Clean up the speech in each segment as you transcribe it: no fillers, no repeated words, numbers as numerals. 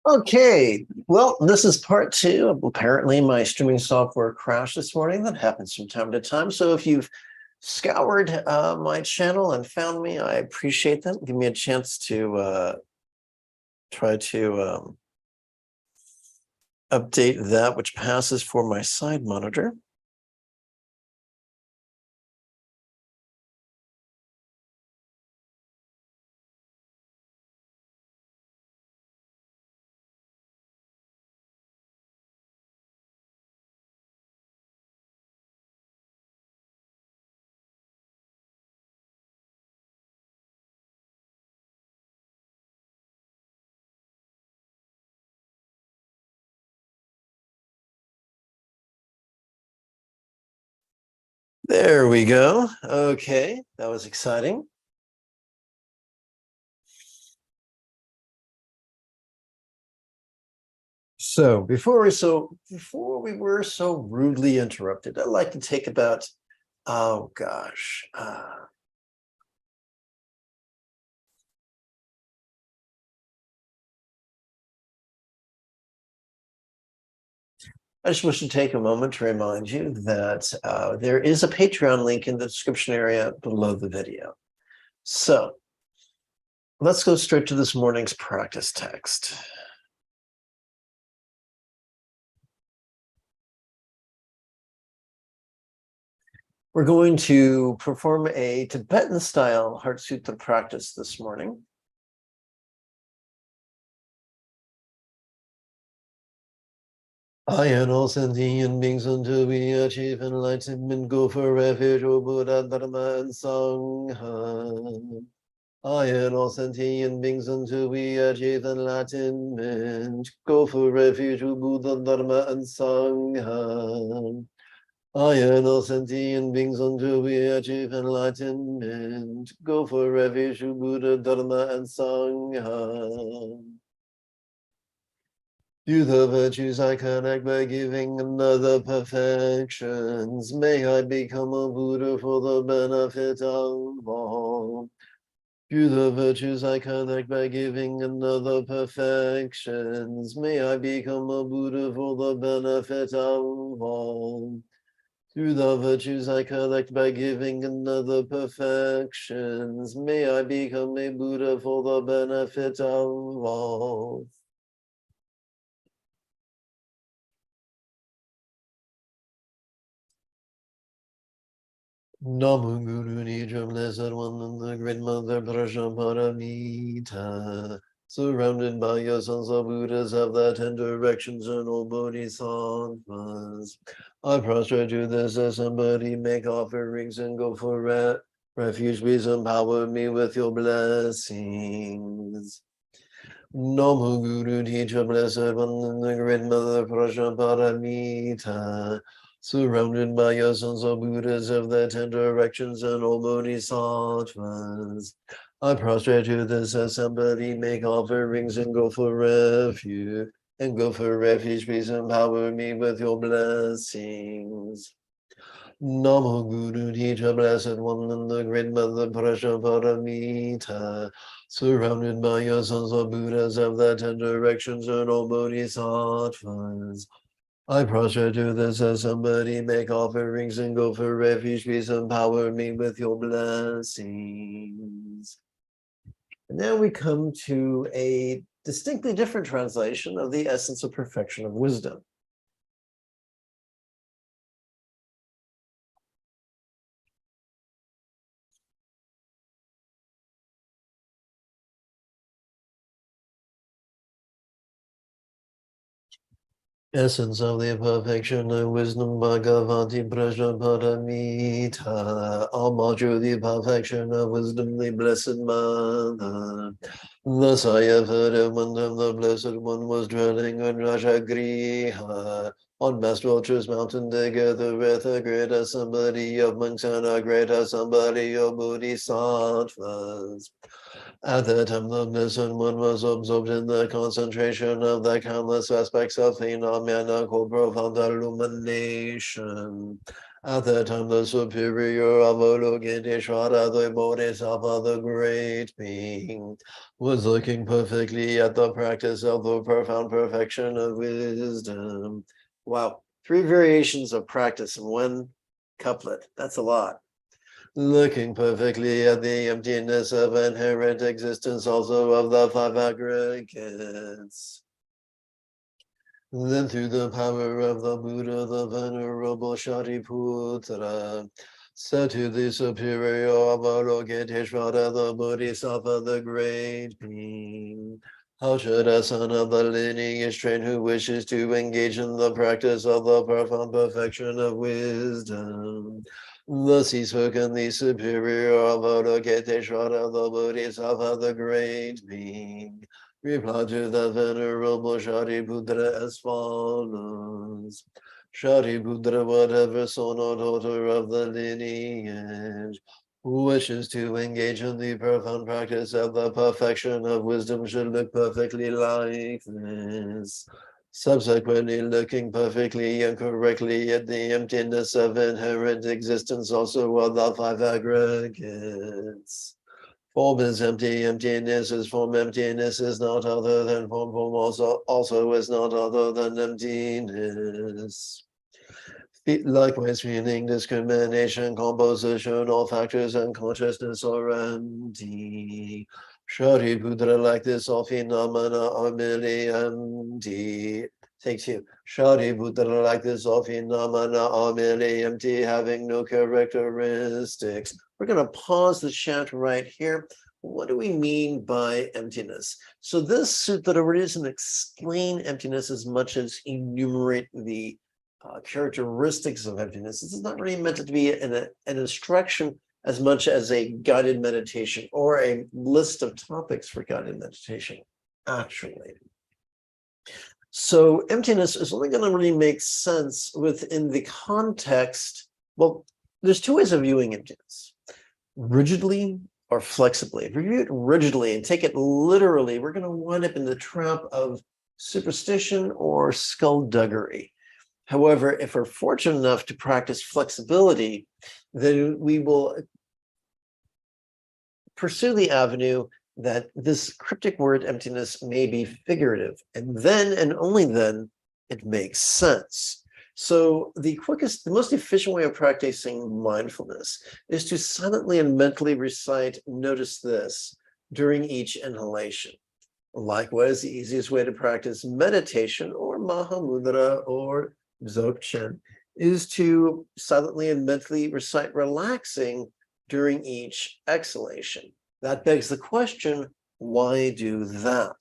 Okay, well, this is part two. Apparently, my streaming software crashed this morning. That happens from time to time. So if you've scoured my channel and found me, I appreciate that. Give me a chance to try to update that, which passes for my side monitor. There we go. Okay, that was exciting. So before we were so rudely interrupted, I'd like to take about, oh gosh, I just wish to take a moment to remind you that there is a Patreon link in the description area below the video. So let's go straight to this morning's practice text. We're going to perform a Tibetan-style Heart Sutra practice this morning. I and all sentient beings until we achieve enlightenment, go for refuge, O Buddha, Dharma, and Sangha. I and all sentient beings until we achieve enlightenment, go for refuge, O Buddha, Dharma, and Sangha. I and all sentient beings until we achieve enlightenment, go for refuge, O Buddha, Dharma, and Sangha. To the virtues I connect by giving another perfections. May I become a Buddha for the benefit of all. To the virtues I connect by giving another perfections. May I become a Buddha for the benefit of all. To the virtues I collect by giving another perfections. May I become a Buddha for the benefit of all. Namo Guru Nidra, Blessed One and the Great Mother Prajnaparamita, surrounded by your sons of Buddhas of the 10 directions and all bodhisattvas. I prostrate to this as somebody make offerings and go for refuge. Please empower me with your blessings. Namo Guru Teacher, Blessed One and the Great Mother Prajnaparamita, surrounded by your sons of Buddhas of the 10 directions and all bodhisattvas. I prostrate to this assembly, make offerings and go for refuge. And go for refuge, please empower me with your blessings. Namo Guru Teacher, Blessed One and the Great Mother Prajnaparamita, surrounded by your sons of Buddhas of the 10 directions and all bodhisattvas. I prostrate to this as somebody, make offerings and go for refuge, please empower me with your blessings. And now we come to a distinctly different translation of the essence of perfection of wisdom. Essence of the perfection of wisdom, Bhagavati Prajnaparamita, all through the perfection of wisdom, the Blessed Mother. Thus I have heard of one of the Blessed One was dwelling on Rajagriha, on Master Ultra's mountain together with a great assembly of monks and a great assembly of bodhisattvas. At that time, the Blessed One was absorbed in the concentration of the countless aspects of phenomena called profound illumination. At that time, the superior Avalokiteshvara, the Bodhisattva, the great being, was looking perfectly at the practice of the profound perfection of wisdom. Wow, 3 variations of practice in 1 couplet. That's a lot. Looking perfectly at the emptiness of inherent existence, also of the 5 aggregates. Then through the power of the Buddha, the venerable Shariputra, said to the superior Avalokiteshvara, the Bodhisattva, the great being, how should a son of the lineage train who wishes to engage in the practice of the profound perfection of wisdom? Thus he spoke in the superior Avalokiteshvara, the Bodhisattva, the great being. Reply to the venerable Shariputra as follows. Shariputra, whatever son or daughter of the lineage who wishes to engage in the profound practice of the perfection of wisdom should look perfectly like this. Subsequently, looking perfectly and correctly at the emptiness of inherent existence, also of the 5 aggregates. Form is empty, emptiness is form, emptiness is not other than form, form also is not other than emptiness. Likewise, feeling, discrimination, composition, all factors and consciousness are empty. Shariputra, like this, all phenomena are merely empty. Take 2. Shariputra, like this, all phenomena are merely empty, having no characteristics. We're going to pause the chat right here. What do we mean by emptiness? So this sutta really doesn't explain emptiness as much as enumerate the characteristics of emptiness. This is not really meant to be an instruction as much as a guided meditation or a list of topics for guided meditation, actually. So emptiness is only going to really make sense within the context. Well, there's 2 ways of viewing emptiness: rigidly or flexibly. If we view it rigidly and take it literally, we're going to wind up in the trap of superstition or skullduggery. However, if we're fortunate enough to practice flexibility, then we will pursue the avenue that this cryptic word emptiness may be figurative, and then and only then it makes sense. So the quickest, the most efficient way of practicing mindfulness is to silently and mentally recite, notice this, during each inhalation. Likewise, the easiest way to practice meditation or Mahamudra or Dzogchen is to silently and mentally recite relaxing during each exhalation. That begs the question, why do that?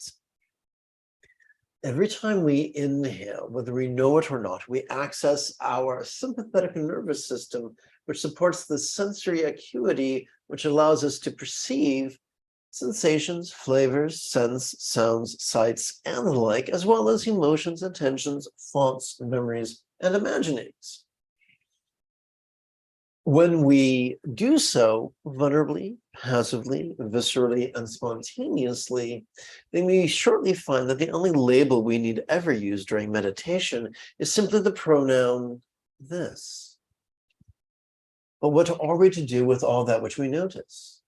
Every time we inhale, whether we know it or not, we access our sympathetic nervous system, which supports the sensory acuity, which allows us to perceive sensations, flavors, scents, sounds, sights, and the like, as well as emotions, intentions, thoughts, memories, and imaginings. When we do so vulnerably, passively, viscerally, and spontaneously, then we shortly find that the only label we need ever use during meditation is simply the pronoun this. But what are we to do with all that which we notice?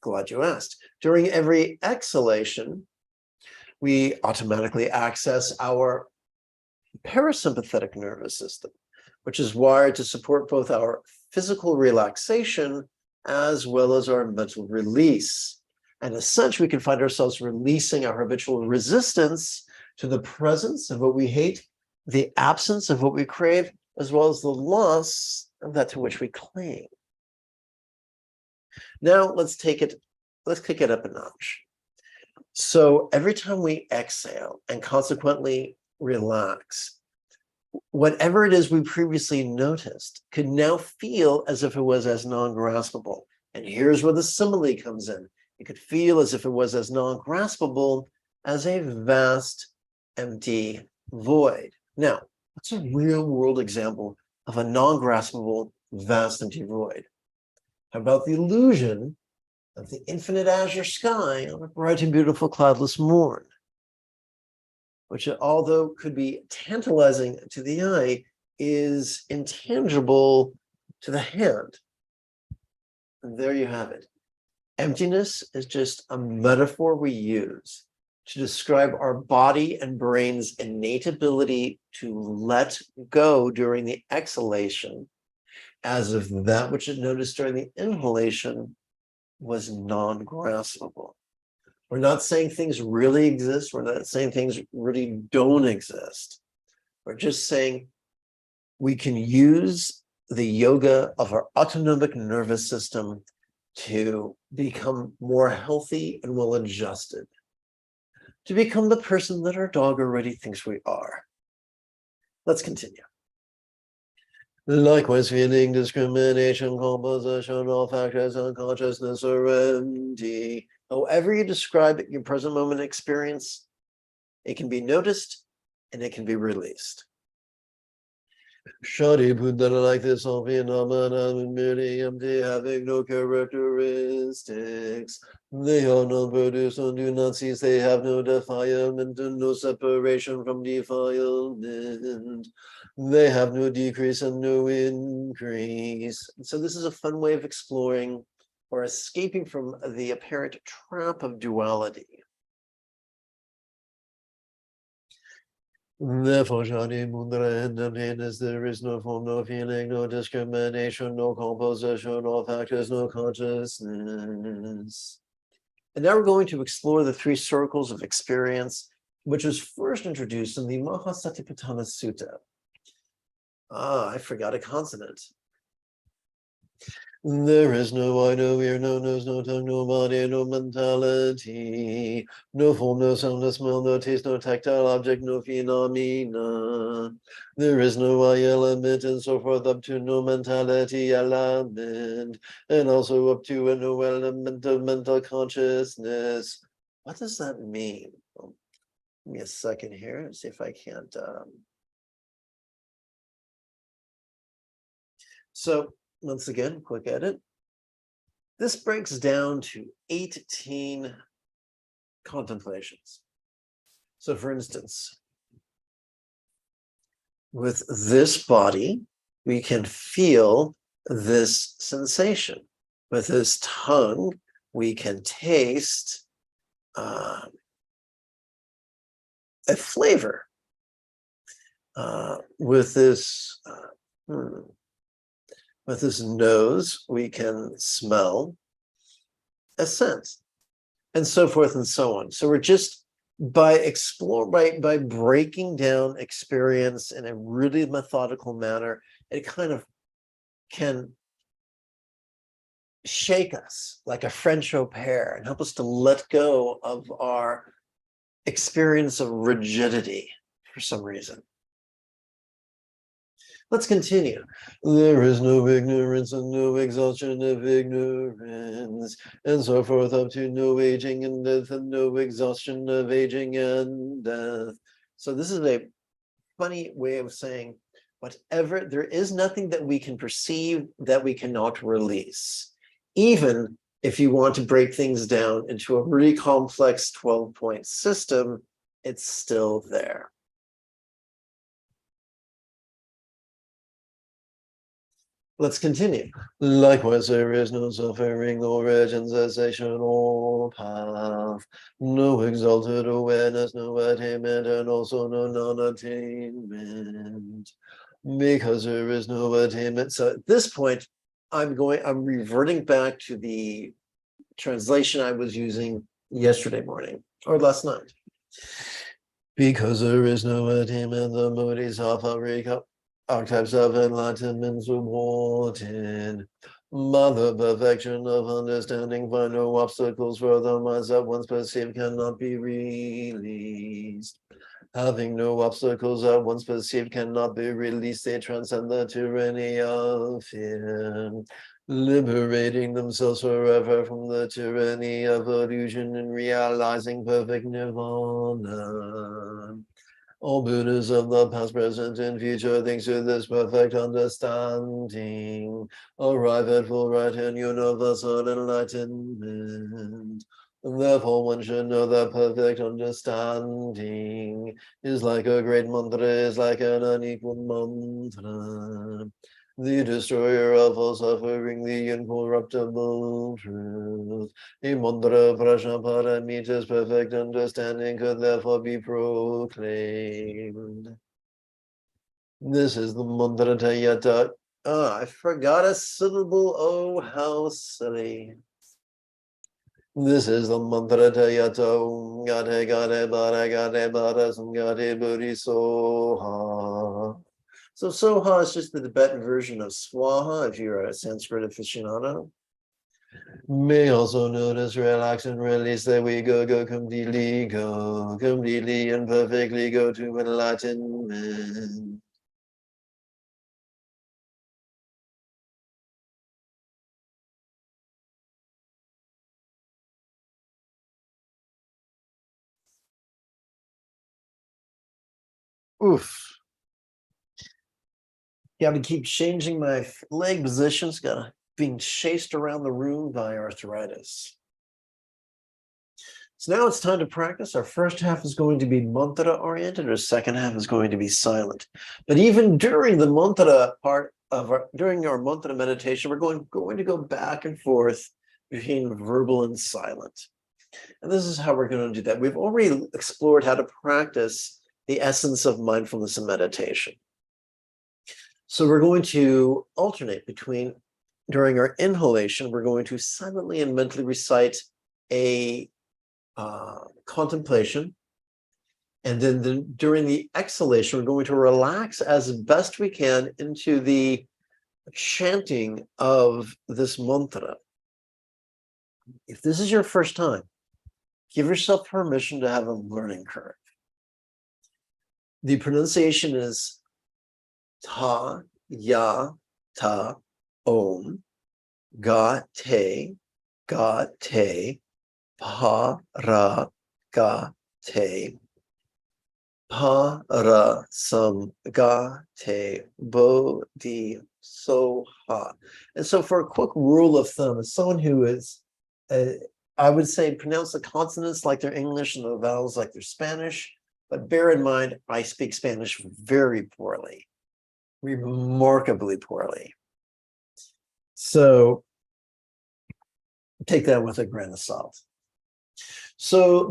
Glad you asked. During every exhalation, we automatically access our parasympathetic nervous system, which is wired to support both our physical relaxation as well as our mental release. And as such, we can find ourselves releasing our habitual resistance to the presence of what we hate, the absence of what we crave, as well as the loss of that to which we cling. Now let's kick it up a notch. So every time we exhale and consequently relax, whatever it is we previously noticed could now feel as if it was as non-graspable. And here's where the simile comes in. It could feel as if it was as non-graspable as a vast, empty void. Now, what's a real-world example of a non-graspable, vast, empty void? How about the illusion of the infinite azure sky on a bright and beautiful cloudless morn, which, although could be tantalizing to the eye, is intangible to the hand. And there you have it. Emptiness is just a metaphor we use to describe our body and brain's innate ability to let go during the exhalation, as if that which it noticed during the inhalation was non-graspable. We're not saying things really exist. We're not saying things really don't exist. We're just saying we can use the yoga of our autonomic nervous system to become more healthy and well-adjusted, to become the person that our dog already thinks we are. Let's continue. Likewise, feeling, discrimination, composition, all factors, unconsciousness, or empty. However you describe it, your present moment experience, it can be noticed and it can be released. Shadi Buddha, like this, all phenomena merely empty, having no characteristics. They are non-produced and do not cease. They have no defilement and no separation from defilement. They have no decrease and no increase. And so this is a fun way of exploring or escaping from the apparent trap of duality. Therefore, Shadi Mundra and emptiness, there is no form, no feeling, no discrimination, no composition, no factors, no consciousness. And now we're going to explore the three circles of experience, which was first introduced in the Mahasatipatthana Sutta. I forgot a consonant. There is no eye, no ear, no nose, no tongue, no body, no mentality, no form, no sound, no smell, no taste, no tactile object, no phenomena. There is no eye element, and so forth, up to no mentality element, and also up to a no element of mental consciousness. What does that mean? Well, give me a second here, see if I can't. So once again, quick edit. This breaks down to 18 contemplations. So for instance, with this body, we can feel this sensation. With this tongue, we can taste a flavor. With this nose, we can smell a scent, and so forth and so on. So we're just by breaking down experience in a really methodical manner, it kind of can shake us like a French au pair and help us to let go of our experience of rigidity for some reason. Let's continue. There is no ignorance and no exhaustion of ignorance, and so forth, up to no aging and death and no exhaustion of aging and death. So this is a funny way of saying whatever, there is nothing that we can perceive that we cannot release. Even if you want to break things down into a really complex 12-point system, it's still there. Let's continue. Likewise, there is no suffering, no origin, cessation, or path, no exalted awareness, no attainment, and also no non-attainment, because there is no attainment. So at this point, I'm reverting back to the translation I was using yesterday morning or last night. Because there is no attainment, the Bodhisattva archetypes of enlightenment supported, by the perfection of understanding, find no obstacles for the minds that once perceived cannot be released. Having no obstacles that once perceived cannot be released, they transcend the tyranny of fear, liberating themselves forever from the tyranny of illusion and realizing perfect nirvana. All Buddhas of the past, present, and future, thanks to this perfect understanding, arrive at full right and universal enlightenment. Therefore, one should know that perfect understanding is like a great mantra, is like an unequal mantra. The destroyer of all suffering, the incorruptible truth. The mantra prajnaparamita's perfect understanding could therefore be proclaimed. This is the mantra tayata. I forgot a syllable. Oh, how silly. This is the mantra tayato gate gate bara gate bara samgate buri soha. So soha is just the Tibetan version of swaha if you're a Sanskrit aficionado. May also notice, relax, and release that we go completely and perfectly go to enlightenment. Oof. Got to keep changing my leg positions. Got to being chased around the room by arthritis. So now it's time to practice. Our first half is going to be mantra oriented. Our second half is going to be silent. But even during the mantra part of during our mantra meditation, we're going to go back and forth between verbal and silent. And this is how we're going to do that. We've already explored how to practice the essence of mindfulness and meditation. So we're going to alternate between, during our inhalation, we're going to silently and mentally recite a contemplation. And then during the exhalation, we're going to relax as best we can into the chanting of this mantra. If this is your first time, give yourself permission to have a learning curve. The pronunciation is ta, ya, ta, om, ga, te, pa, ra, ga, te, pa, ra, sam, ga, te, bo, di, so, ha. And so for a quick rule of thumb, as someone who is, I would say pronounce the consonants like they're English and the vowels like they're Spanish, but bear in mind, I speak Spanish very poorly, remarkably poorly. So take that with a grain of salt. So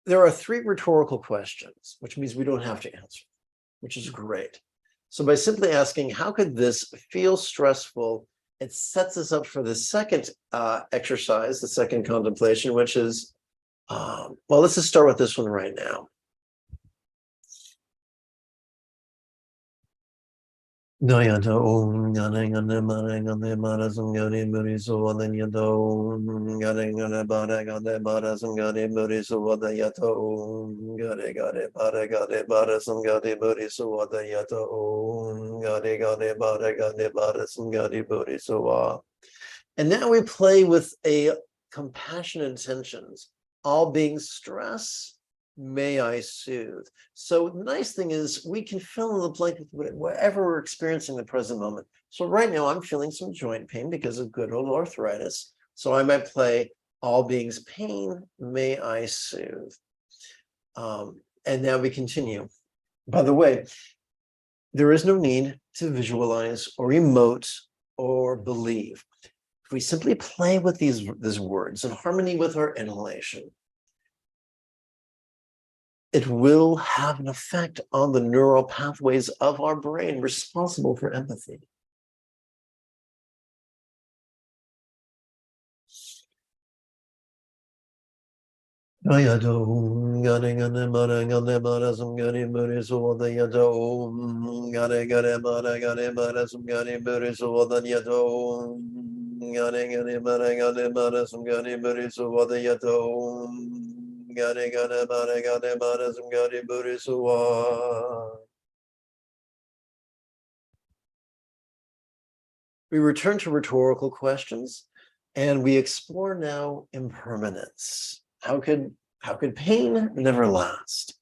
there are 3 rhetorical questions, which means we don't have to answer, which is great. So by simply asking, how could this feel stressful? It sets us up for the second exercise, the second contemplation, which is, well, let's just start with this one right now. Nayata om yanang and manang and the marazum gani muriso and yato yanang and barag and the marazum gani muriso and yato gade barasum gadi muriso and yato gade barag and the barasum gadi muriso. And now we play with a compassionate intentions. All being stress, may I soothe. So the nice thing is we can fill in the blank with whatever we're experiencing in the present moment. So right now I'm feeling some joint pain because of good old arthritis. So I might play all beings pain, may I soothe. And now we continue. By the way, there is no need to visualize or emote or believe. If we simply play with these words in harmony with our inhalation, it will have an effect on the neural pathways of our brain responsible for empathy. We return to rhetorical questions and we explore now impermanence. How could pain never last?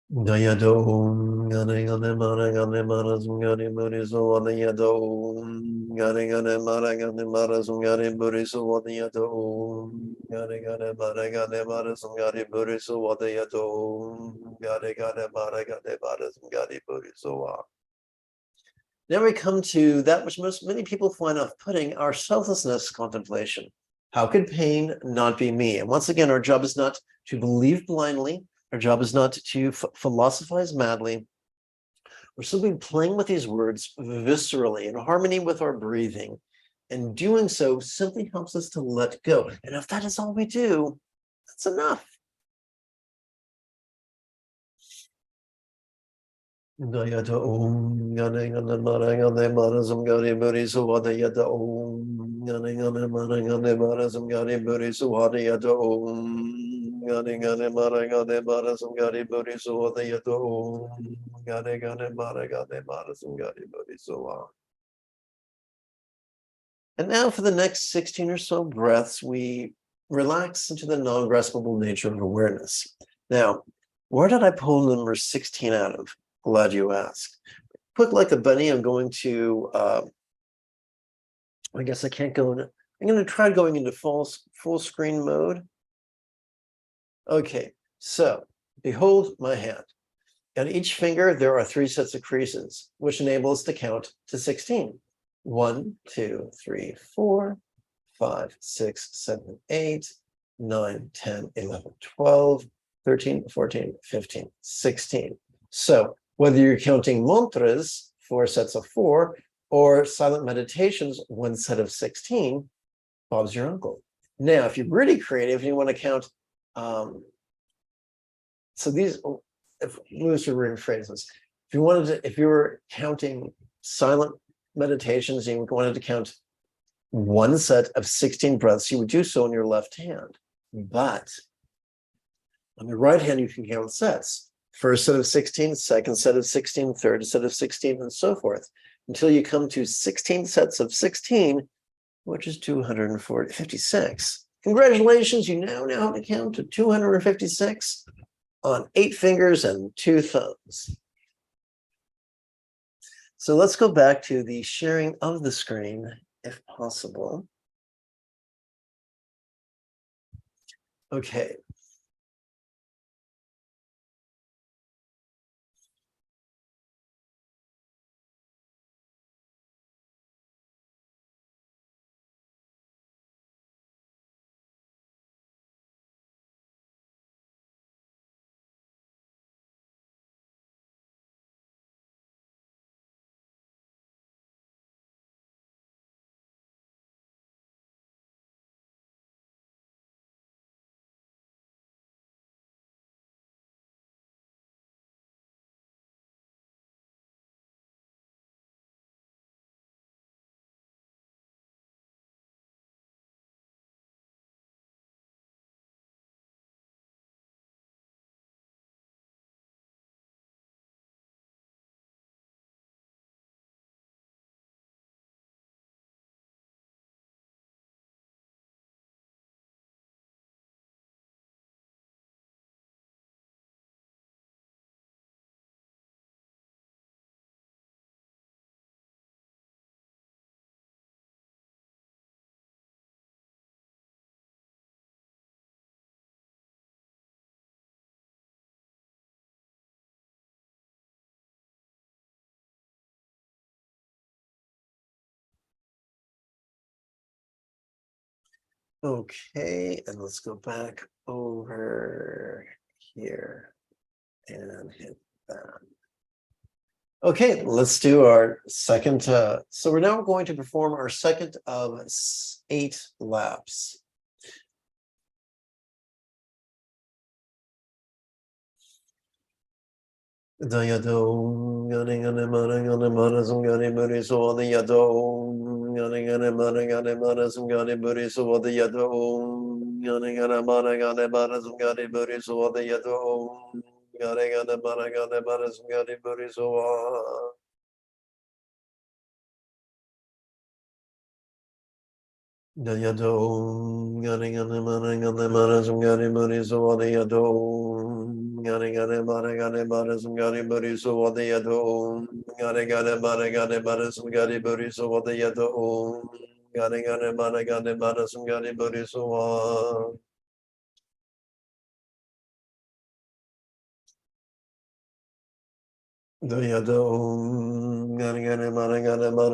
Dayadom, Gane Gane Mara Gane Mara Zungari Buriso Wadayadom, Gane Gane Mara Gane Mara Zungari Buriso Wadayadom, Gane Gane Mara Gane Mara Zungari Buriso Wadayadom, Gane Gane Mara Gane Mara Zungari Buriso. Now we come to that which many people find off-putting, our selflessness contemplation. How could pain not be me? And once again, our job is not to believe blindly. Our job is not to philosophize madly. We're simply playing with these words viscerally in harmony with our breathing. And doing so simply helps us to let go. And if that is all we do, that's enough. Dayata Om Gane Gane Mara Gane Mara Zamgari Buri Suwadayata Om Gane Gane Mara Gane Mara Zamgari Buri Suwadayata Om Gane Gane Mara Gane Mara Zamgari Buri Suwadayata Om Gane Gane Mara Gane Mara Zamgari Buri Suwa. And now for the next 16 or so breaths, we relax into the non-graspable nature of awareness. Now, where did I pull number 16 out of? Glad you asked. Quick like a bunny, I'm going to, I guess I can't go in, I'm going to try going into full screen mode. Okay, so behold my hand. On each finger, there are 3 sets of creases, which enable us to count to 16. 1, 2, 3, 4, 5, 6, 7, 8, 9, 10, 11, 12, 13, 14, 15, 16. So whether you're counting mantras, 4 sets of 4, or silent meditations, 1 set of 16, Bob's your uncle. Now, if you're really creative, you want to count, so these, if loose or rephrase this, if you were counting silent meditations, and you wanted to count 1 set of 16 breaths, you would do so in your left hand. But on your right hand, you can count sets. First set of 16, second set of 16, third set of 16, and so forth, until you come to 16 sets of 16, which is 256. Congratulations, you now know how to count to 256 on 8 fingers and 2 thumbs. So let's go back to the sharing of the screen, if possible. Okay. Okay, and let's go back over here and hit that. Okay, let's do our second. So we're now going to perform our second of 8 laps. Dayadom, gane gane mara gane mara zum gane buri so the yadom, gane gane mara zum gane buri so the yadom, gane gane mara zum gane buri so the yadom, gane gane mara zum gane buri so. Dayadom, gane gane mara zum gane buri so the yadom. Gane gane mare gane mare sum gane buri so vade yado om. Gane gane mare sum gane buri so vade yado om. Gane gane mare sum gane buri so va. Dayada om, gani gani mara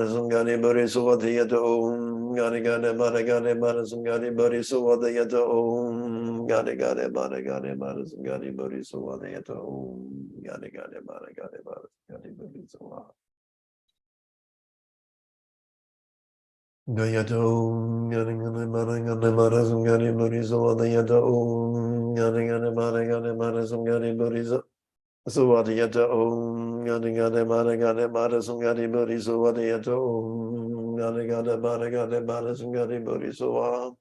sungani bari suvatayada om, gani mara sungani bari suvatayada om, gani mara sungani bari suvatayada om, gani mara sungani bari suvatayada. Dayada om, gani mara sungani bari suvatayada om, gani mara sungani bari suvatayada. Suvatiyata om, gane mara sungani buri suvatiyata om, gane mara sungani buri suva.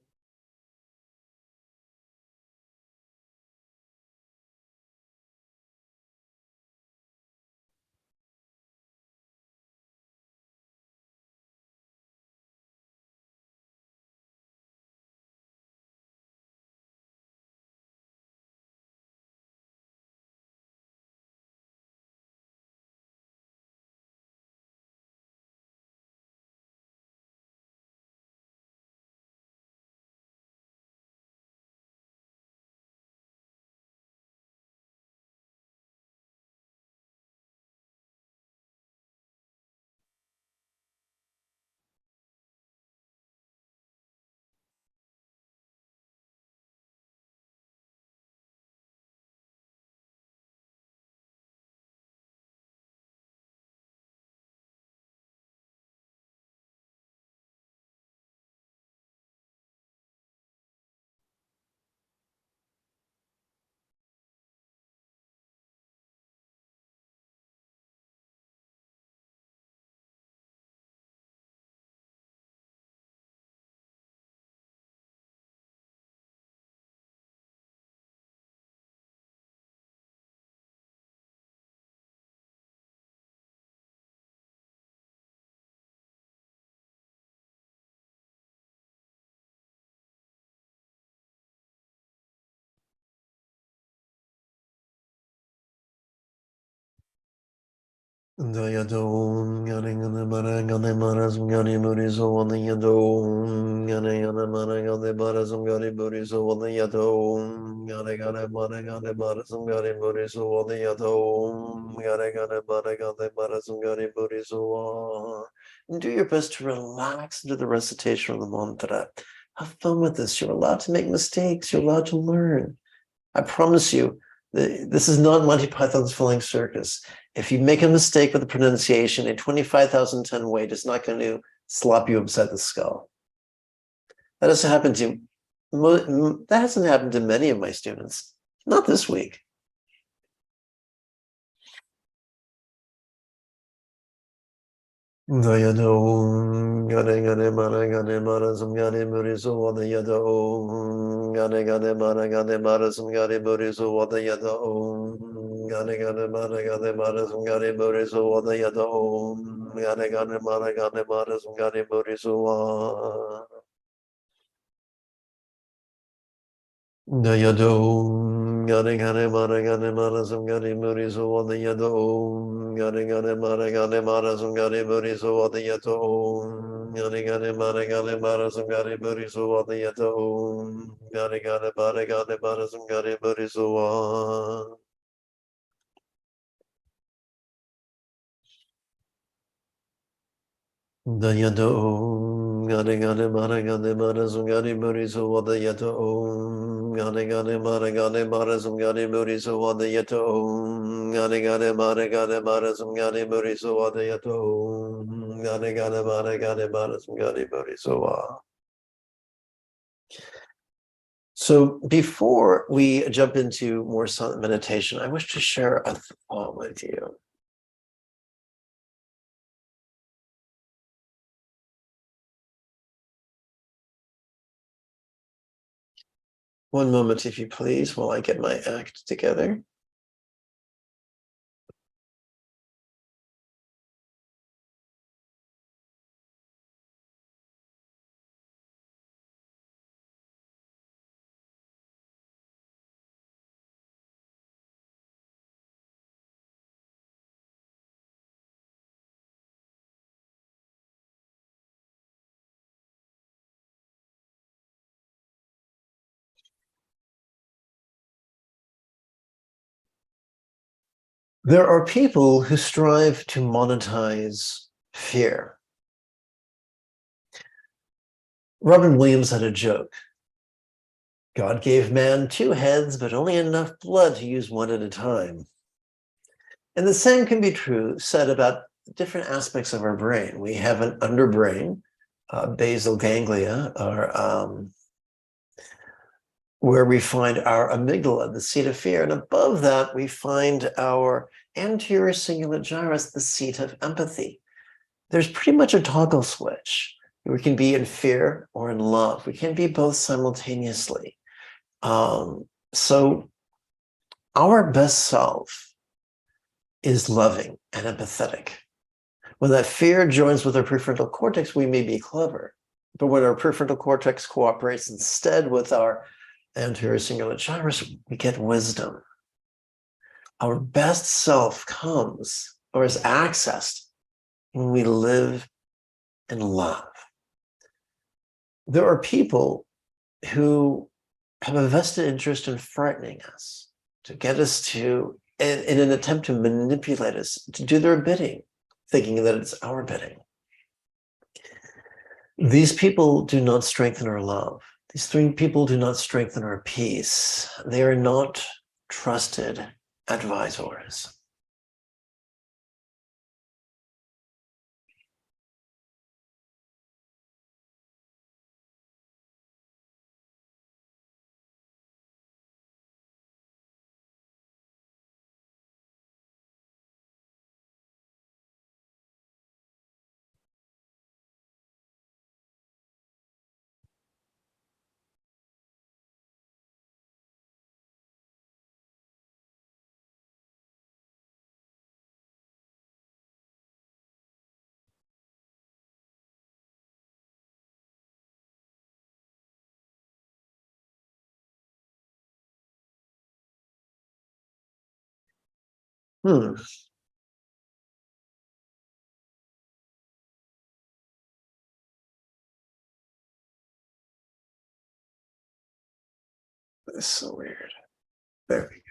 Dayada om, gane mara sungani buri suvatiyata om, gane mara sungani buri suvatiyata om, gane mara sungani buri suvatiyata om, gane mara sungani buri suva. And do your best to relax into the recitation of the mantra. Have fun with this. You're allowed to make mistakes. You're allowed to learn. I promise you, this is not Monty Python's Flying Circus. If you make a mistake with the pronunciation, a 25,000-ton weight is not going to slap you upside the skull. That hasn't happened to many of my students. Not this week. Dayada om, gane mara sungani buri suvatayata om, gane mara sungani buri suvatayata om, gane mara sungani buri suvatayata om, gane mara sungani buri suva. Dayada om, gane mara sungani buri suvatayata om, gane mara sungani buri suvatayata om, gane mara sungani buri suvatayata om, gane mara sungani buri suva. Dayada om, gane mara sungani buri suvatayata om, gane mara sungani buri suvatayata om, gane mara sungani buri suvatayata om, gane mara sungani buri suva. So before we jump into more silent meditation, I wish to share a thought with you. One moment, if you please, while I get my act together. There are people who strive to monetize fear. Robin Williams had a joke. God gave man 2 heads, but only enough blood to use one at a time. And the same can be true said about different aspects of our brain. We have an underbrain, basal ganglia, or where we find our amygdala, the seat of fear. And above that, we find our anterior cingulate gyrus, the seat of empathy. There's pretty much a toggle switch. We can be in fear or in love. We can be both simultaneously. So our best self is loving and empathetic. When that fear joins with our prefrontal cortex, we may be clever. But when our prefrontal cortex cooperates instead with our anterior cingulate gyrus, we get wisdom. Our best self comes or is accessed when we live in love. There are people who have a vested interest in frightening us, to get us to, in an attempt to manipulate us, to do their bidding, thinking that it's our bidding. These people do not strengthen our love. These 3 people do not strengthen our peace. They are not trusted advisors. It's so weird. There we go.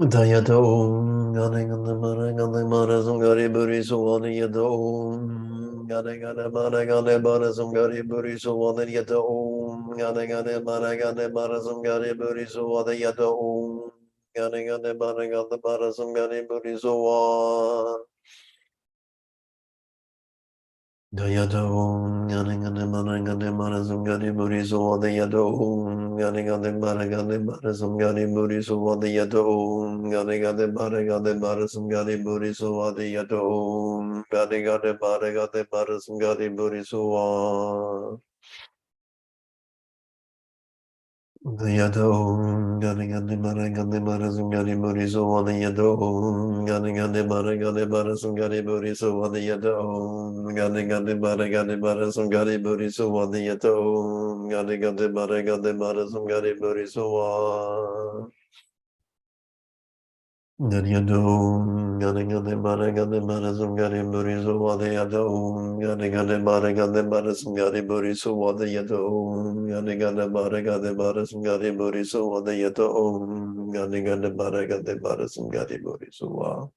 Dayada Om Gane Gane Mara Gane Mara Zungari Buri Suwani Yada Om Gane Gane Mara Gane Mara Zungari Buri Suwani Yada Om Gane Gane Mara Gane Mara Zungari Buri Suwani Yada Om Gane Gane Mara Gane Mara Zungari Buri Suwani Dayada Om Gane Gane Mara Gane Mara Zungari Buri Suwani Yada Om Gane Gane Mara Gane Mara Zungari Buri Suwani Yada Om Gane Gane Mara Gane Mara Zungari Buri Suwani Yada Om Gane Gane Mara Gane Mara Zungari Buri Suwani Yada Om Gane Gane Mara Gane Mara Zungari Buri Suwani Yada Om Gane Gane Mara Gane Mara Zungari Buri Suwani Yada Om Gane Gane Mara Gane Mara Zungari Buri Suwani Yada Om Gane Gane Mara Gane Mara Zungari Buri Suwani Nanyadom, Ganagade Baragade Barazum Gari Burizo Wadayadom, Ganagade Baragade Barazum Gari Buriso Wadayadom, Ganagade Baragade Barazum Gari Buriso Wadayadom, Ganagade Baragade Barazum Gari Buriso Wa.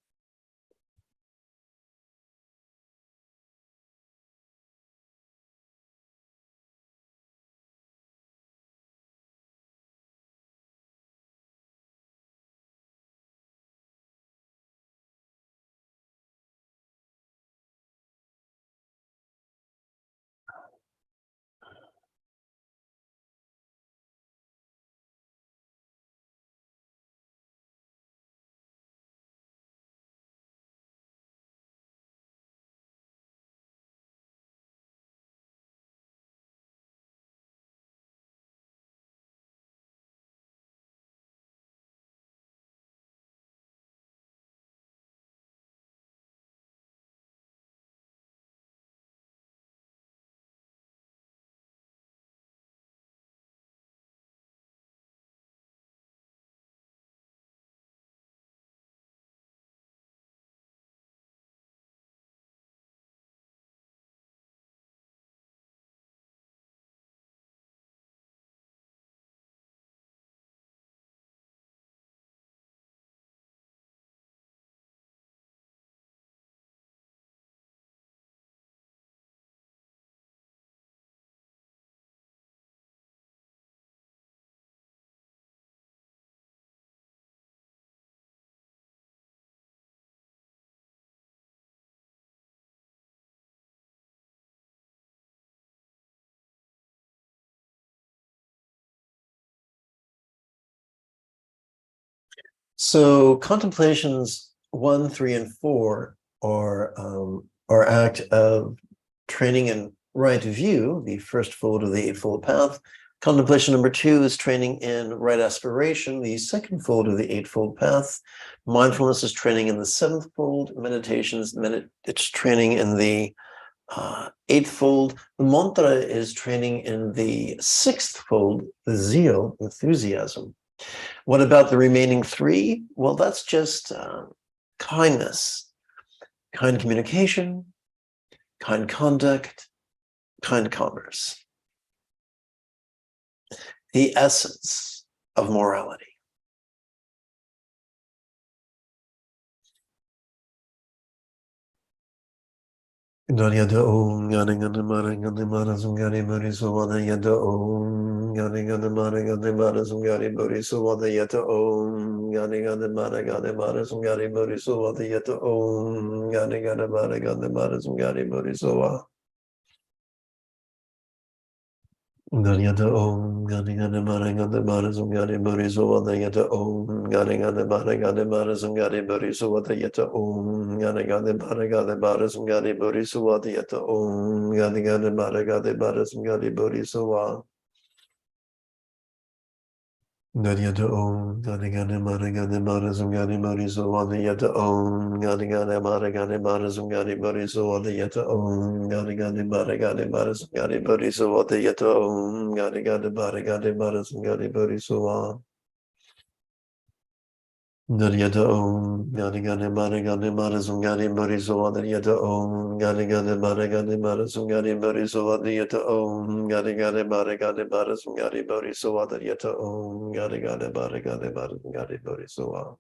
So contemplations 1, 3, and 4 are act of training in right view, the first fold of the Eightfold Path. Contemplation number 2 is training in right aspiration, the second fold of the Eightfold Path. Mindfulness is training in the seventh fold. It's training in the eightfold. The mantra is training in the sixth fold, the zeal, enthusiasm. What about the remaining 3? Well, that's just kindness, kind communication, kind conduct, kind commerce. The essence of morality. Yada om, yada yada mara yada mara zungari bari suvada yada om, yada yada mara yada mara zungari bari suvada yada om, yada yada mara yada mara zungari bari suvada yada om, yada yada mara yada mara zungari bari suvada. Yada om, yada yada mara yada mara zungari bari suvada yada om, yada yada mara yada mara zungari bari suvada yada om, yada yada mara yada mara zungari bari suvada yada om, yada yada mara yada mara zungari bari suvada. Yada om, yada yada mara yada mara zungari bari suvada yada om, yada yada mara yada mara zungari bari suvada yada om, yada yada mara yada mara zungari bari suvada yada om, yada yada mara yada mara zungari bari suvada. Yada om, yada yada mara yada mara zungari bari suvada yada om, yada yada mara yada mara zungari bari suvada yada om, yada yada mara yada mara zungari bari suvada yada om, yada yada mara yada mara zungari bari suvada.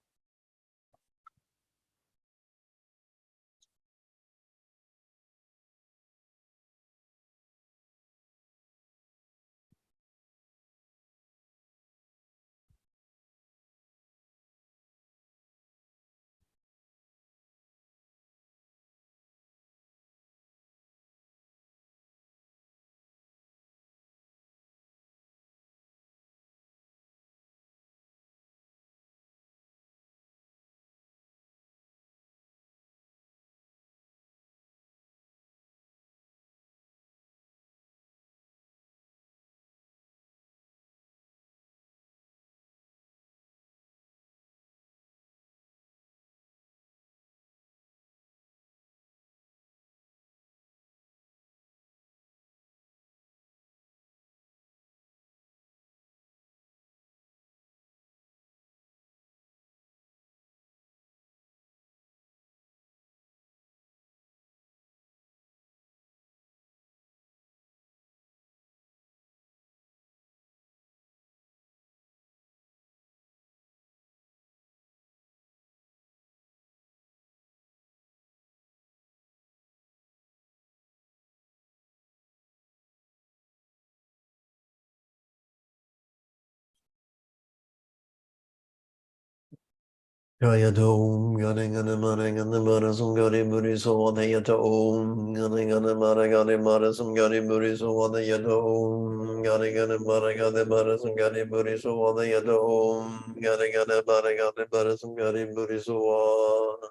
Gaya dom, getting an emitting and the Buddhism, Gadi Buddhi, so what they yet om, getting an emitting, Gadi Buddhism, Gadi Buddhi, so what they yet om, getting an emitting, Gadi Buddhism, Gadi Buddhi, so what they yet om, getting an emitting, Gadi Buddhism, Gadi Buddhi, so what.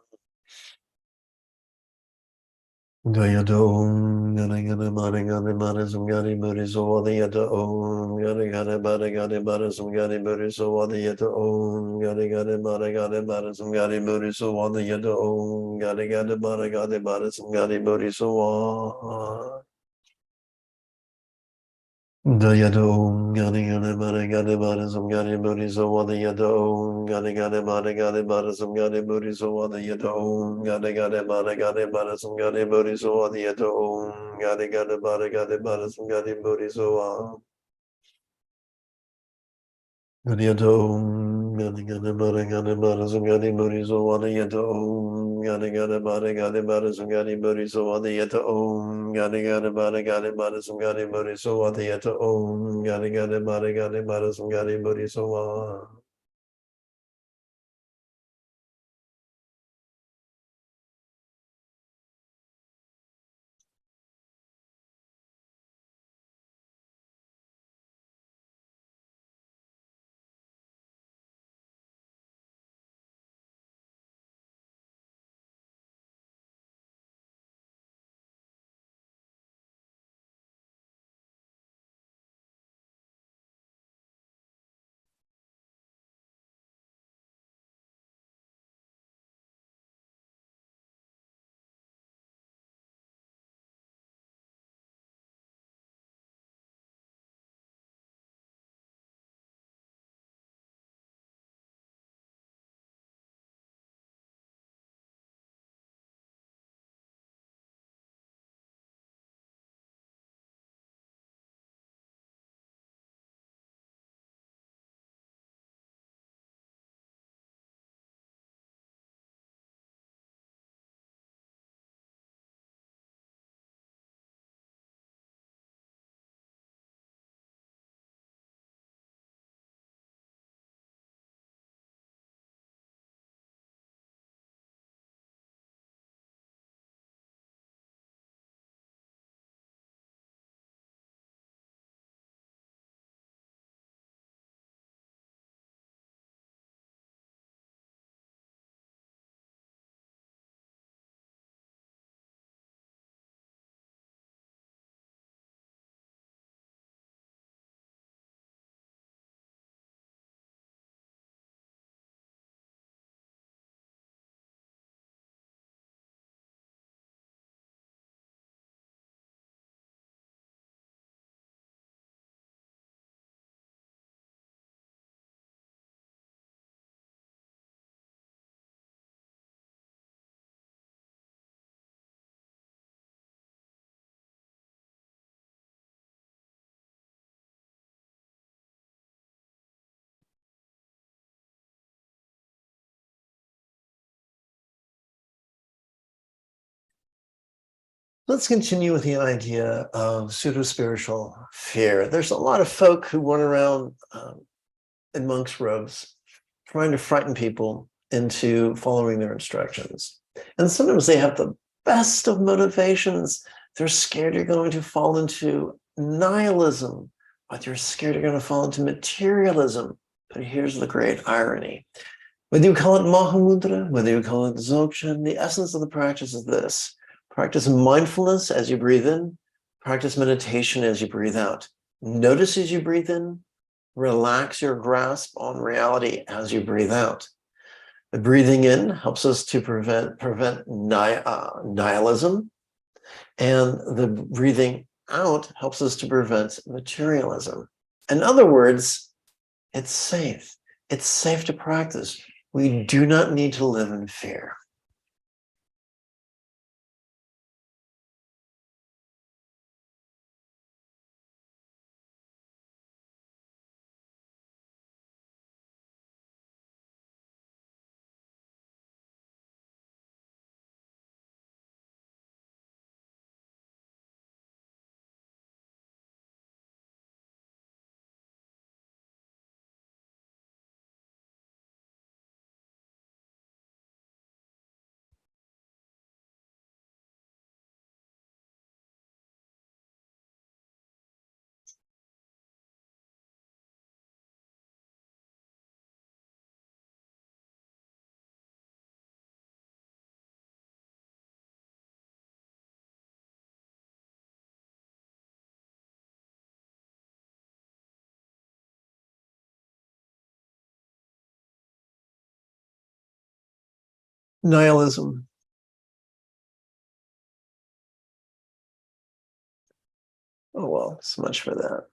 Gaya dom, getting an emitting, Gadi Buddhism, Gadi Buddhi, so what they yet om, getting an emitting, Gadi Buddhism, Gadi Buddhi, so what they yet om, getting an emitting, Gadi Buddhism, Gadi Buddhi, so what they yet om, getting an emitting, Gadi Buddhism, Gadi Buddhi, so what. Dayado, Gani Gani Bada Gani Bada some Gani Budi so what the Yado, Gani Gani Bada Gani Bada some Gani Budi so what the Yado, Gani Gani Bada Gani Bada some Gani Budi so what the Yado, Gani Gani Bada Gani Bada some Gani Budi so Gani Yado, Gani Gani Bada Gani Bada some Gani Budi so what the Yado, Gani Gani Bada Gani Bada some Gani Budi so what the Yado, Gani Gani Bada Gani Bada some Gani Budi so what the Yado, Gani Gani Bada Gani Bada some Gani Budi so what. Let's continue with the idea of pseudo-spiritual fear. There's a lot of folk who run around in monks' robes trying to frighten people into following their instructions. And sometimes they have the best of motivations. They're scared you're going to fall into nihilism, but you're scared you're going to fall into materialism. But here's the great irony. Whether you call it Mahamudra, whether you call it Dzogchen, the essence of the practice is this. Practice mindfulness as you breathe in, practice meditation as you breathe out. Notice as you breathe in, relax your grasp on reality as you breathe out. The breathing in helps us to prevent nihilism, and the breathing out helps us to prevent materialism. In other words, it's safe. It's safe to practice. We do not need to live in fear. Nihilism. Oh well, so much for that.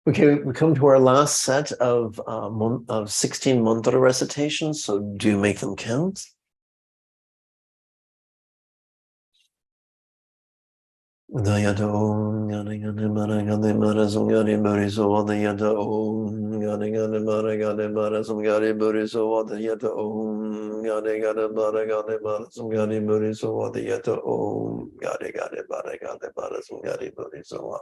Okay, we come to our last set of 16 mantra recitations. So do make them count. Dayata Om Gani Gani Mara Gani Mara Sungari Buriso Wadayata Om Gani Gani Mara Gani Mara Sungari Buriso Wadayata Om Gani Gani Mara Gani Mara Sungari Buriso Wadayata Om Gani Gani Mara Gani Mara Sungari Buriso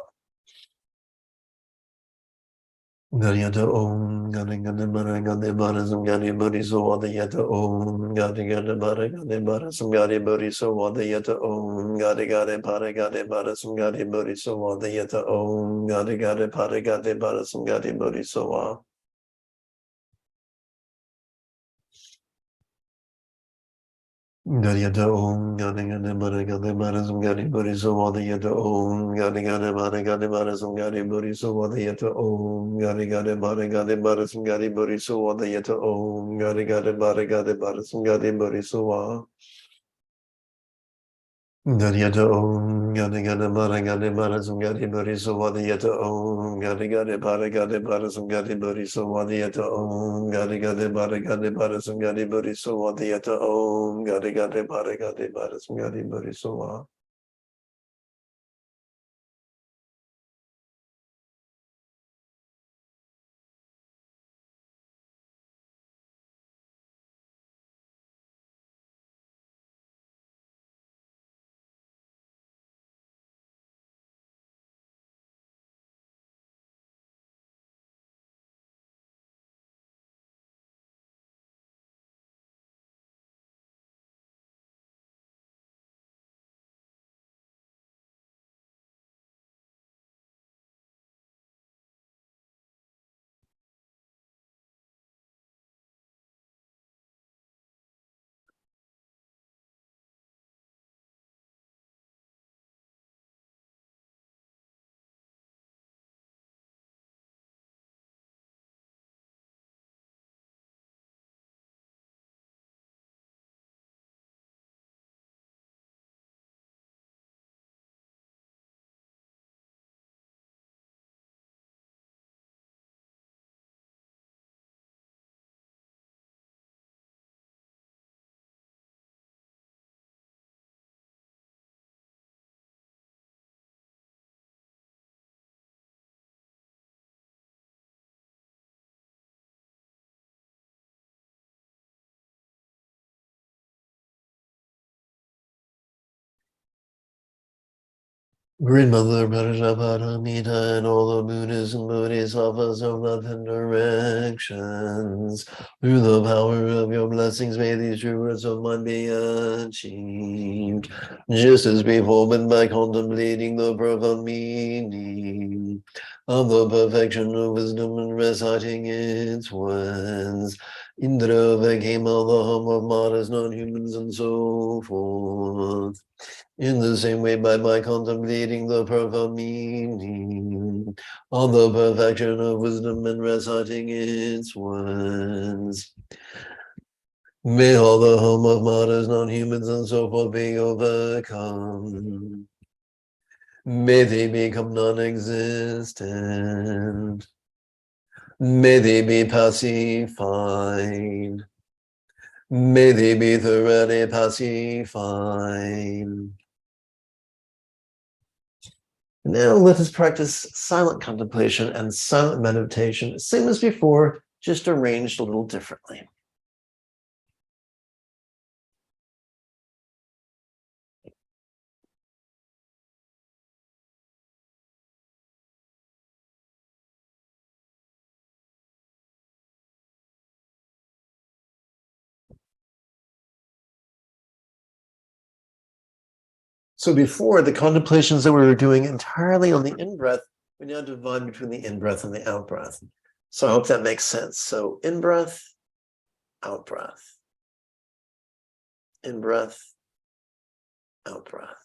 Garyata Om Gani Gani Mara Gani Mara Sungari Buriso Wadayata Om Gani Gani Mara Gani Mara Sungari Buriso Wadayata Om Gani Gani Para Gani Mara Sungari Buriso Wadayata Om Gani Gani Para Gani Mara Sungari Buriso Garyata Om Gani Gani Mara Gani Mara Sungari Buriso Wadayata Om Gani Gani Mara Gani Mara Sungari Buriso Wadayata Om Gani Gani Mara Gani Mara Sungari Buriso Wadayata Om Gani Gani Mara Gani Mara Sungari Buriso Garyata Om Gani Gani Mara Gani Mara Sungari Buriso Wadayata Om Gani Gani Mara Gani Mara Sungari Buriso Wadayata Om Gani Gani Mara Gani Mara Sungari Buriso Wadayata Om Gani Gani Mara Gani Mara Sungari Buriso Green Mother, Paraparamita, and all the Buddhas and Bodhisattvas of the 10 directions. Through the power of your blessings, may these true words of mine be achieved. Just as before, but by contemplating the profound meaning of the perfection of wisdom and reciting its words. Indra overcame all the harm of martyrs, non-humans, and so forth. In the same way, by contemplating the profound meaning of the perfection of wisdom and reciting its words, may all the harm of martyrs, non-humans, and so forth be overcome. May they become non-existent. May they be pacified. May they be thoroughly pacified. Now let us practice silent contemplation and silent meditation, same as before, just arranged a little differently. So before, the contemplations that we were doing entirely on the in-breath, we now divide between the in-breath and the out-breath. So I hope that makes sense. So in-breath, out-breath, in-breath, out-breath.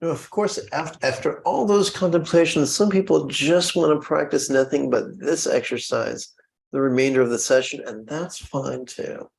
Of course, after all those contemplations, some people just want to practice nothing but this exercise the remainder of the session, and that's fine too.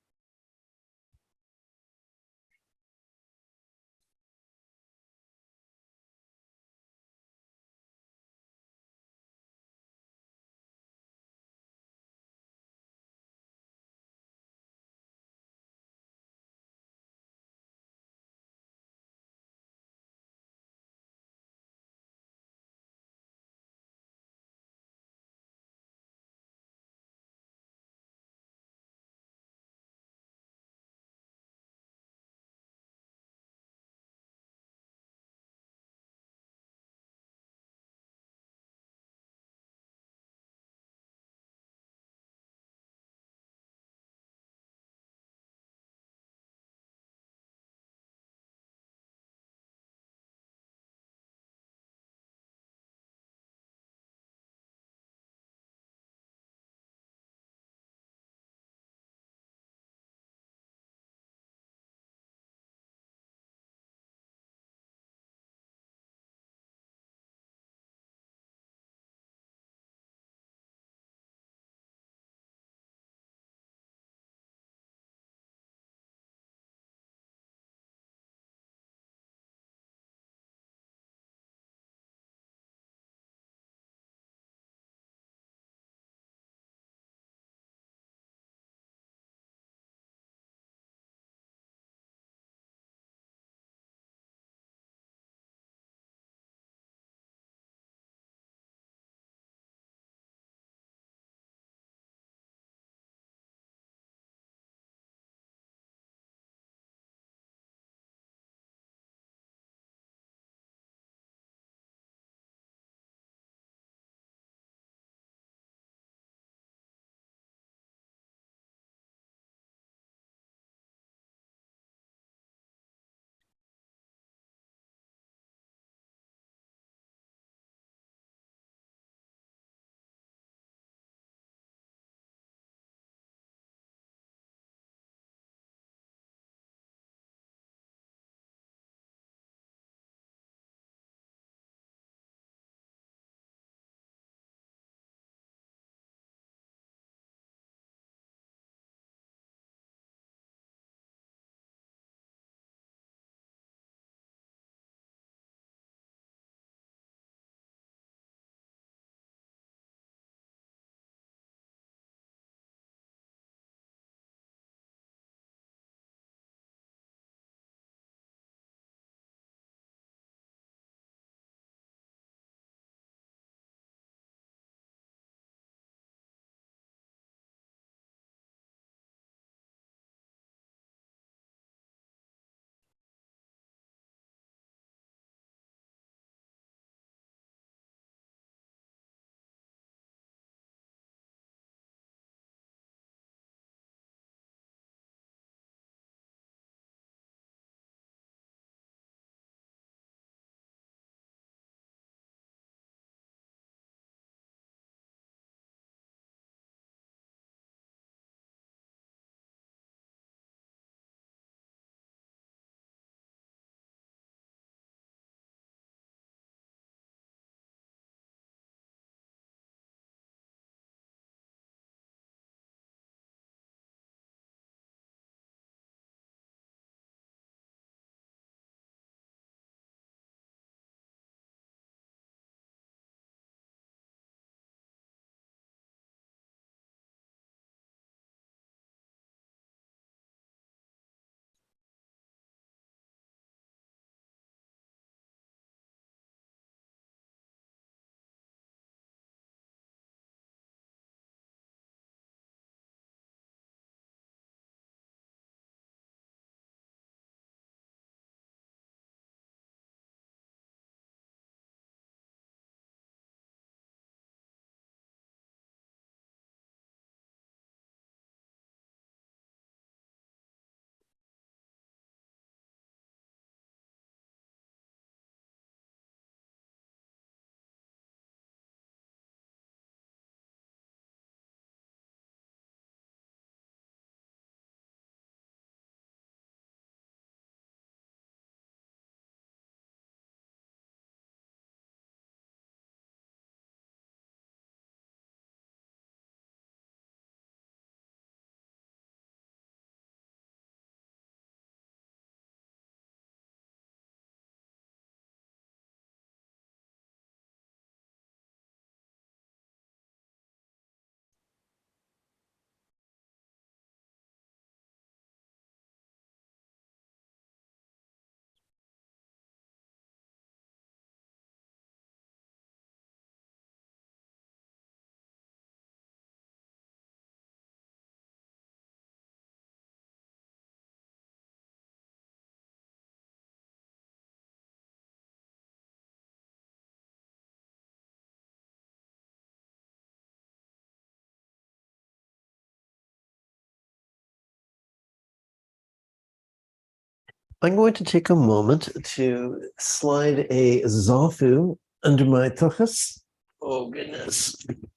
I'm going to take a moment to slide a Zafu under my tuchus. Oh, goodness.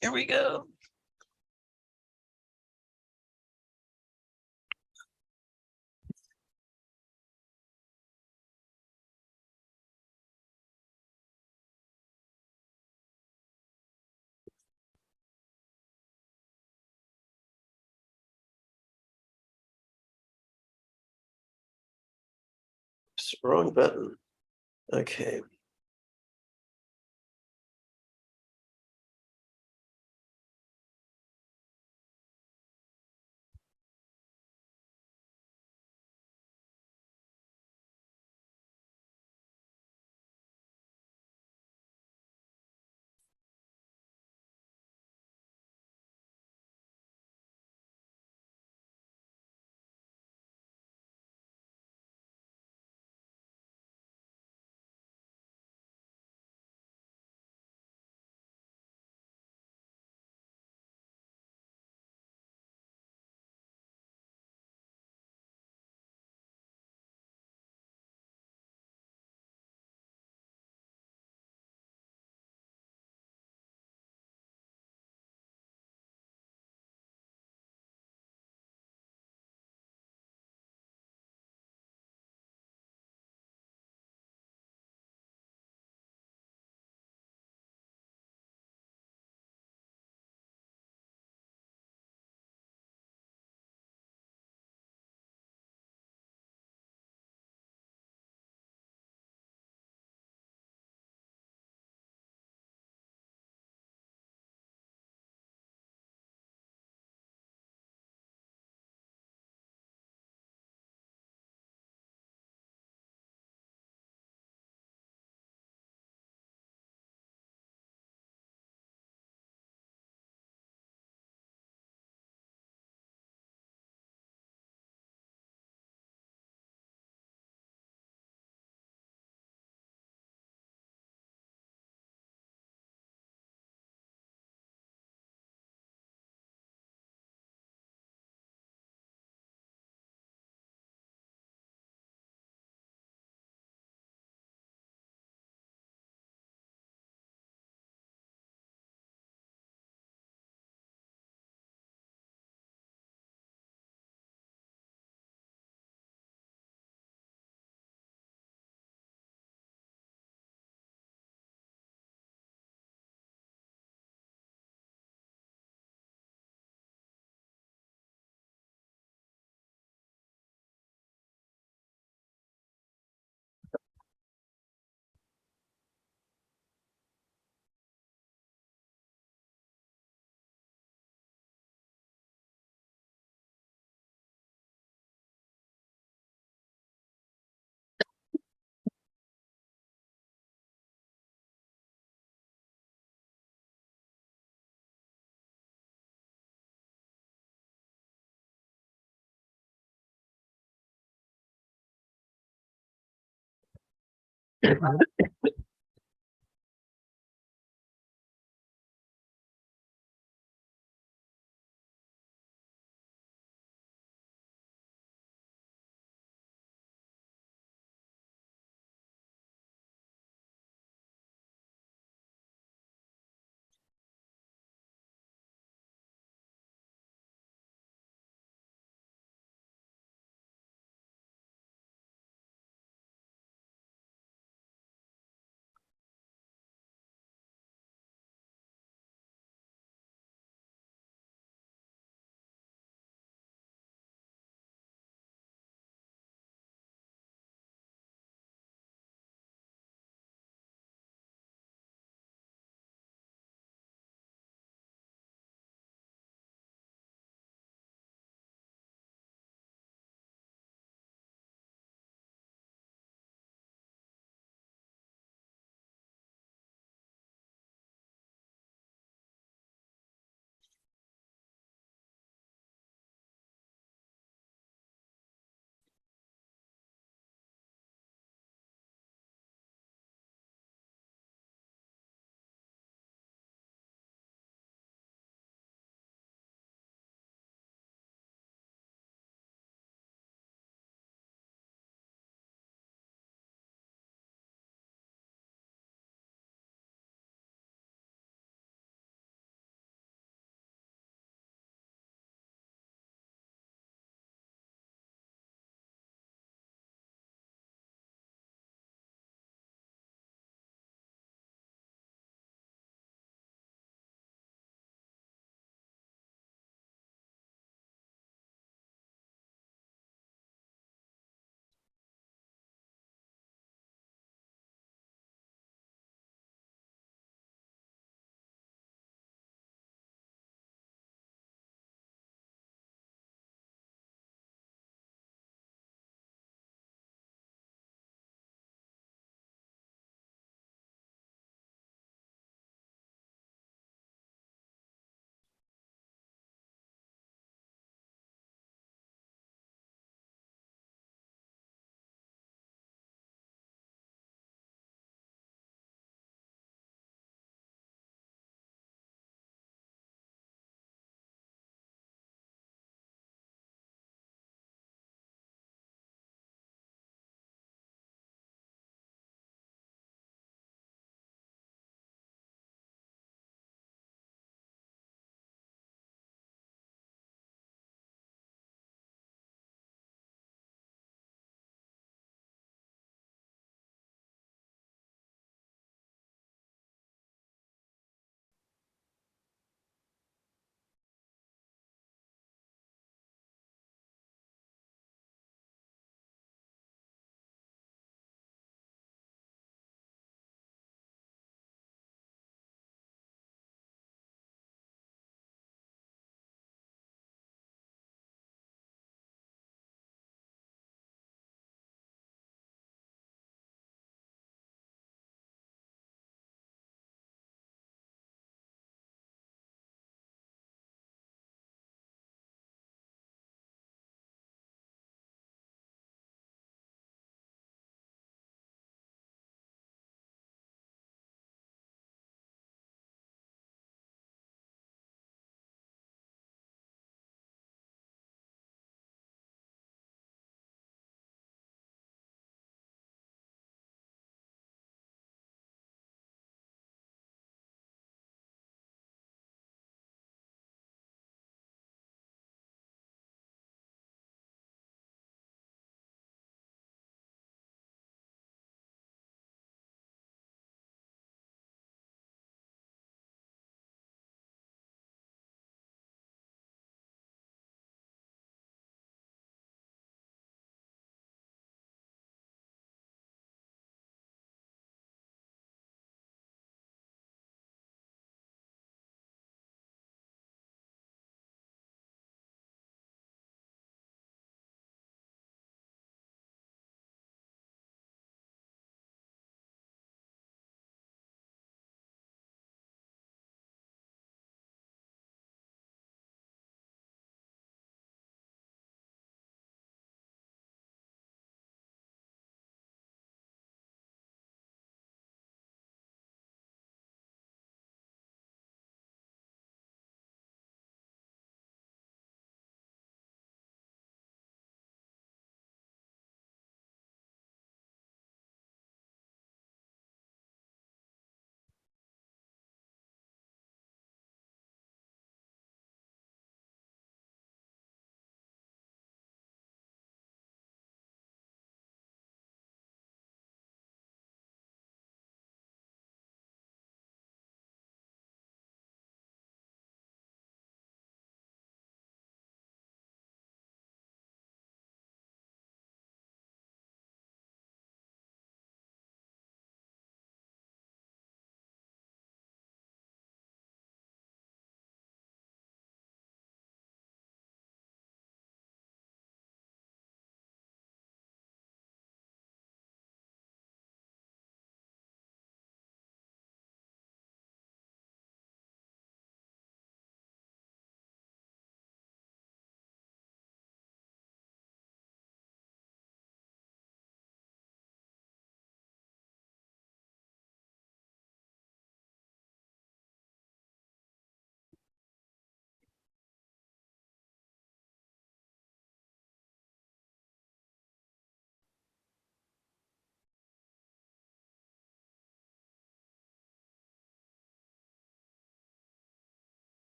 Here we go. Wrong button. Okay.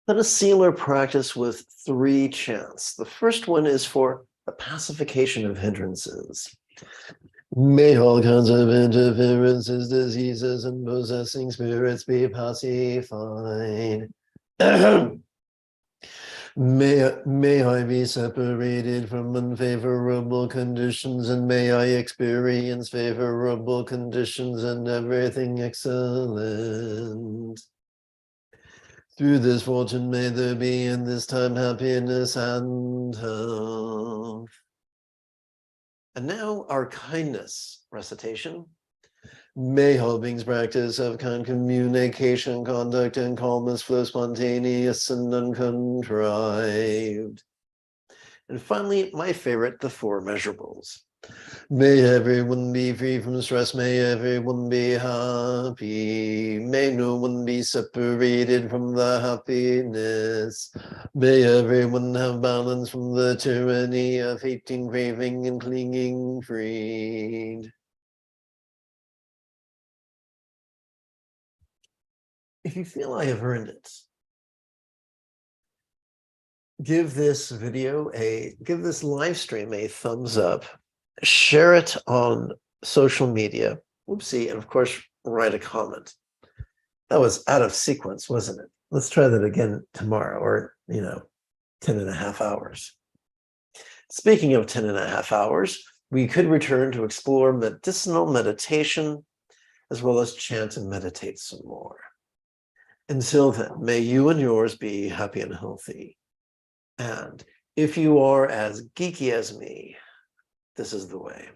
Let us seal our practice with 3 chants. The first one is for the pacification of hindrances. May all kinds of interferences, diseases, and possessing spirits be pacified. May I be separated from unfavorable conditions, and may I experience favorable conditions and everything excellent. Through this fortune may there be in this time happiness and health. And now our kindness recitation. May all beings practice of kind communication, conduct, and calmness flow spontaneous and uncontrived. And finally, my favorite, the 4 measurables. May everyone be free from stress. May everyone be happy. May no one be separated from the happiness. May everyone have balance from the tyranny of hating, craving, and clinging freed. If you feel I have earned it, give this live stream a thumbs up, share it on social media, whoopsie, and of course, write a comment. That was out of sequence, wasn't it? Let's try that again tomorrow, or, 10.5 hours. Speaking of 10.5 hours, we could return to explore medicinal meditation, as well as chant and meditate some more. Until then, may you and yours be happy and healthy. And if you are as geeky as me, this is the way.